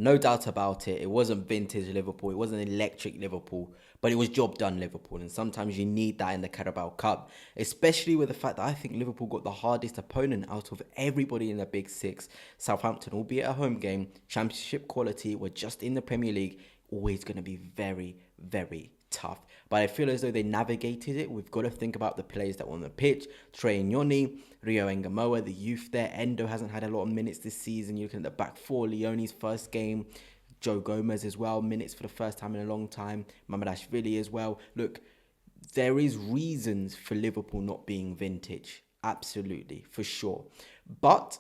No doubt about it. It wasn't vintage Liverpool. It wasn't electric Liverpool, but it was job done Liverpool. And sometimes you need that in the Carabao Cup, especially with the fact that I think Liverpool got the hardest opponent out of everybody in the Big Six. Southampton, albeit a home game, championship quality, were just in the Premier League. Always going to be very, very tough. But I feel as though they navigated it. We've got to think about the players that were on the pitch. Leoni, Rio Ngamoa, the youth there. Endo hasn't had a lot of minutes this season. You're looking at the back four. Leoni's first game. Joe Gomez as well. Minutes for the first time in a long time. Mamardashvili as well. Look, there is reasons for Liverpool not being vintage. Absolutely, for sure. But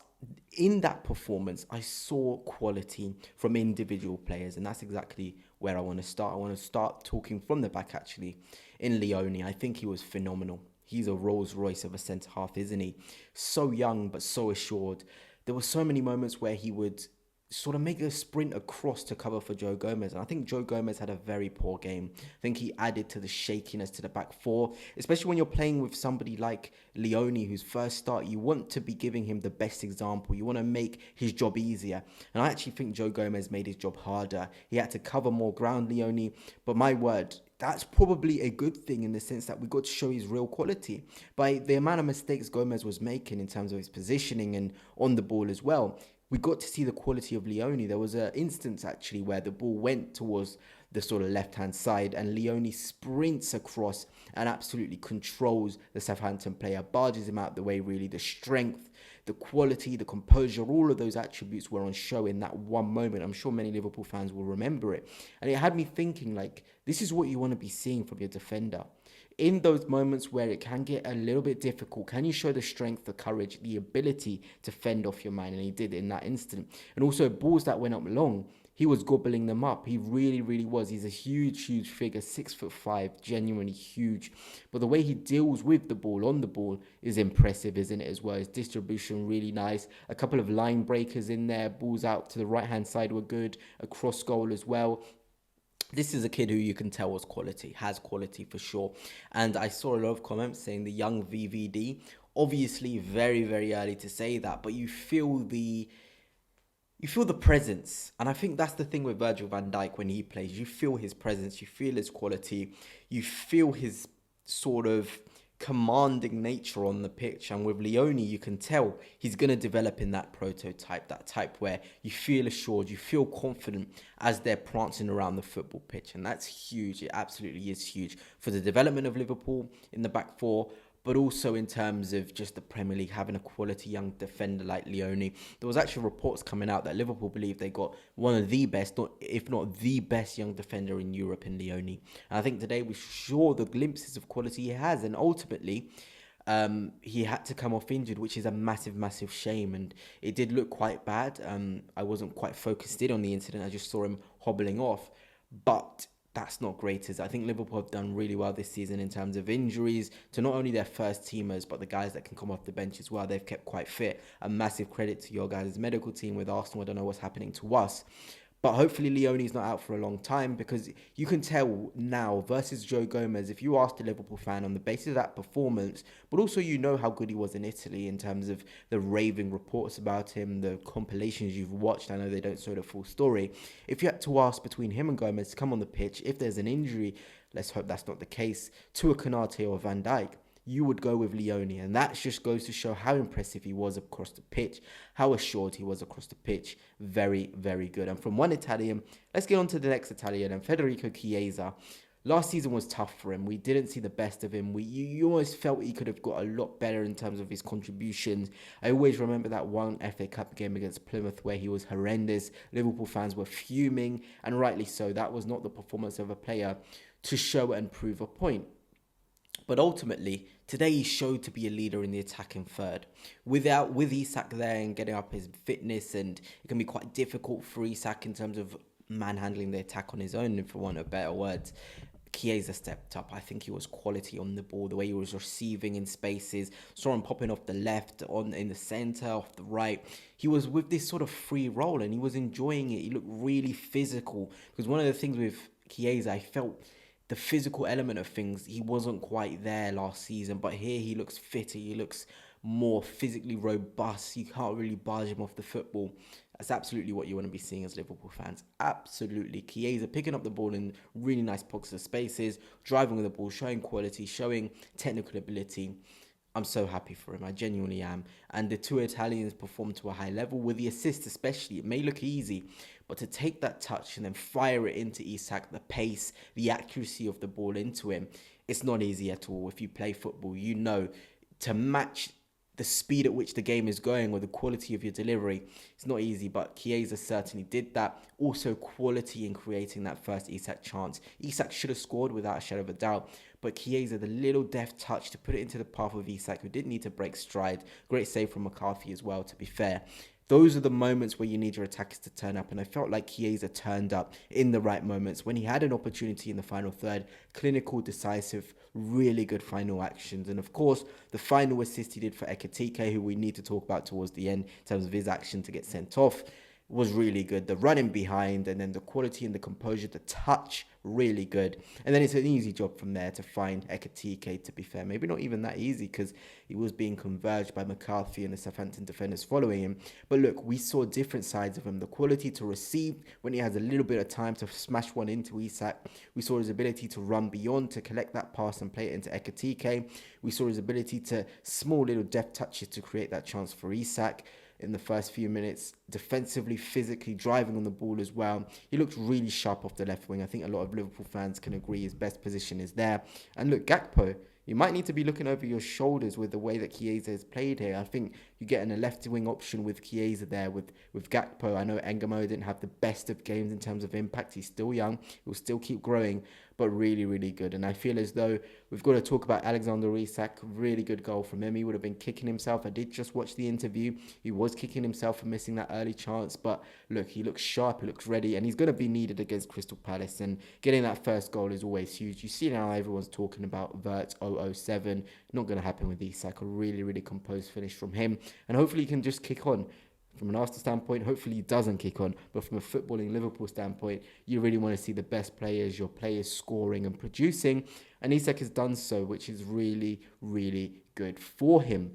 in that performance, I saw quality from individual players, and that's exactly where I want to start. I want to start talking from the back, actually, in Leoni. I think he was phenomenal. He's a Rolls Royce of a centre-half, isn't he? So young, but so assured. There were so many moments where he would sort of make a sprint across to cover for Joe Gomez. And I think Joe Gomez had a very poor game. I think he added to the shakiness to the back four, especially when you're playing with somebody like Leoni, whose first start, you want to be giving him the best example. You want to make his job easier. And I actually think Joe Gomez made his job harder. He had to cover more ground, Leoni. But my word, that's probably a good thing in the sense that we got to show his real quality. By the amount of mistakes Gomez was making in terms of his positioning and on the ball as well, we got to see the quality of Leoni. There was an instance actually where the ball went towards the sort of left-hand side and Leoni sprints across and absolutely controls the Southampton player, barges him out the way really. The strength, the quality, the composure, all of those attributes were on show in that one moment. I'm sure many Liverpool fans will remember it. And it had me thinking, like, this is what you want to be seeing from your defender. In those moments where it can get a little bit difficult, can you show the strength, the courage, the ability to fend off your man? And he did in that instant. And also balls that went up long, he was gobbling them up. He really, really was. He's a huge, huge figure, 6'5", genuinely huge. But the way he deals with the ball, on the ball, is impressive, isn't it, as well? His distribution, really nice. A couple of line breakers in there. Balls out to the right-hand side were good. A cross goal as well. This is a kid who you can tell was quality, has quality for sure. And I saw a lot of comments saying the young VVD. Obviously, very, very early to say that, but you feel the presence. And I think that's the thing with Virgil van Dijk when he plays. You feel his presence, you feel his quality, you feel his sort of commanding nature on the pitch. And with Leoni, you can tell he's going to develop in that prototype, that type where you feel assured, you feel confident as they're prancing around the football pitch. And that's huge. It absolutely is huge for the development of Liverpool in the back four, but also in terms of just the Premier League having a quality young defender like Leoni. There was actually reports coming out that Liverpool believe they got one of the best, if not the best young defender in Europe in Leoni. And I think today we saw the glimpses of quality he has, and ultimately he had to come off injured, which is a massive, massive shame. And it did look quite bad. I wasn't quite focused in on the incident. I just saw him hobbling off. But that's not great. As I think Liverpool have done really well this season in terms of injuries to not only their first teamers, but the guys that can come off the bench as well. They've kept quite fit. A massive credit to your guys' medical team with Arsenal. I don't know what's happening to us. But hopefully Leoni's not out for a long time, because you can tell now versus Joe Gomez, if you asked a Liverpool fan on the basis of that performance, but also you know how good he was in Italy in terms of the raving reports about him, the compilations you've watched, I know they don't show the full story. If you had to ask between him and Gomez to come on the pitch, if there's an injury, let's hope that's not the case, to a Konate or Van Dijk, you would go with Leoni. And that just goes to show how impressive he was across the pitch, how assured he was across the pitch. Very, very good. And from one Italian, let's get on to the next Italian, and Federico Chiesa. Last season was tough for him. We didn't see the best of him. You almost felt he could have got a lot better in terms of his contributions. I always remember that one FA Cup game against Plymouth where he was horrendous. Liverpool fans were fuming, and rightly so. That was not the performance of a player to show and prove a point. But ultimately, today he showed to be a leader in the attacking third. With Isak there and getting up his fitness, and it can be quite difficult for Isak in terms of manhandling the attack on his own, for want of better words. Chiesa stepped up. I think he was quality on the ball, the way he was receiving in spaces. Saw him popping off the left, in the centre, off the right. He was with this sort of free role and he was enjoying it. He looked really physical. Because one of the things with Chiesa, I felt the physical element of things, he wasn't quite there last season, but here he looks fitter, he looks more physically robust. You can't really barge him off the football. That's absolutely what you want to be seeing as Liverpool fans. Absolutely. Chiesa picking up the ball in really nice pockets of spaces, driving with the ball, showing quality, showing technical ability. I'm so happy for him. I genuinely am. And the two Italians performed to a high level with the assist especially. It may look easy, but to take that touch and then fire it into Isak, the pace, the accuracy of the ball into him, it's not easy at all. If you play football, you know to match the speed at which the game is going or the quality of your delivery, it's not easy, but Chiesa certainly did that. Also quality in creating that first Isak chance. Isak should have scored without a shadow of a doubt, but Chiesa, the little deft touch to put it into the path of Isak, who didn't need to break stride. Great save from McCarthy as well, to be fair. Those are the moments where you need your attackers to turn up, and I felt like Chiesa turned up in the right moments when he had an opportunity in the final third. Clinical, decisive, really good final actions, and of course the final assist he did for Ekitike, who we need to talk about towards the end in terms of his action to get sent off, was really good. The running behind and then the quality and the composure, the touch, really good. And then it's an easy job from there to find Ekitike, to be fair. Maybe not even that easy because he was being converged by McCarthy and the Southampton defenders following him. But look, we saw different sides of him. The quality to receive when he has a little bit of time to smash one into Isak. We saw his ability to run beyond, to collect that pass and play it into Ekitike. We saw his ability to small little deft touches to create that chance for Isak in the first few minutes, defensively, physically, driving on the ball as well. He looked really sharp off the left wing. I think a lot of Liverpool fans can agree his best position is there. And look, Gakpo, you might need to be looking over your shoulders with the way that Chiesa has played here. I think you're getting a left-wing option with Chiesa there with Gakpo. I know Engamo didn't have the best of games in terms of impact. He's still young. He'll still keep growing, but really, really good. And I feel as though we've got to talk about Alexander Isak. Really good goal from him. He would have been kicking himself. I did just watch the interview. He was kicking himself for missing that early chance. But look, he looks sharp. He looks ready. And he's going to be needed against Crystal Palace. And getting that first goal is always huge. You see now everyone's talking about Vert 007. Not going to happen with Isak. A really, really composed finish from him. And hopefully he can just kick on. From an Arsenal standpoint, hopefully he doesn't kick on. But from a footballing Liverpool standpoint, you really want to see the best players, your players scoring and producing. And Isak has done so, which is really, really good for him.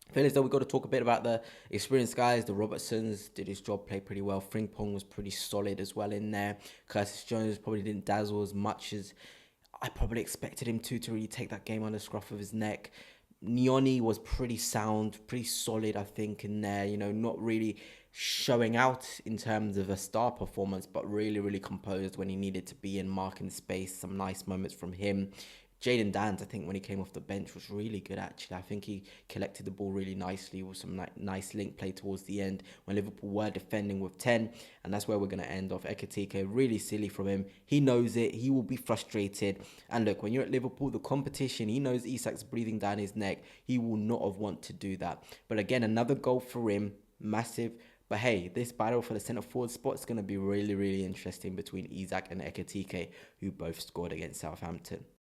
I feel as though we've got to talk a bit about the experienced guys. The Robertsons did his job, played pretty well. Frimpong was pretty solid as well in there. Curtis Jones probably didn't dazzle as much as I probably expected him to really take that game on the scruff of his neck. Leoni was pretty sound, pretty solid, I think, in there. You know, not really showing out in terms of a star performance, but really, really composed when he needed to be in, marking space. Some nice moments from him. Jayden Danns, I think, when he came off the bench was really good, actually. I think he collected the ball really nicely with some nice link play towards the end when Liverpool were defending with 10. And that's where we're going to end off. Ekitike, really silly from him. He knows it. He will be frustrated. And look, when you're at Liverpool, the competition, he knows Isak's breathing down his neck. He will not have want to do that. But again, another goal for him. Massive. But hey, this battle for the centre forward spot is going to be really, really interesting between Isak and Ekitike, who both scored against Southampton.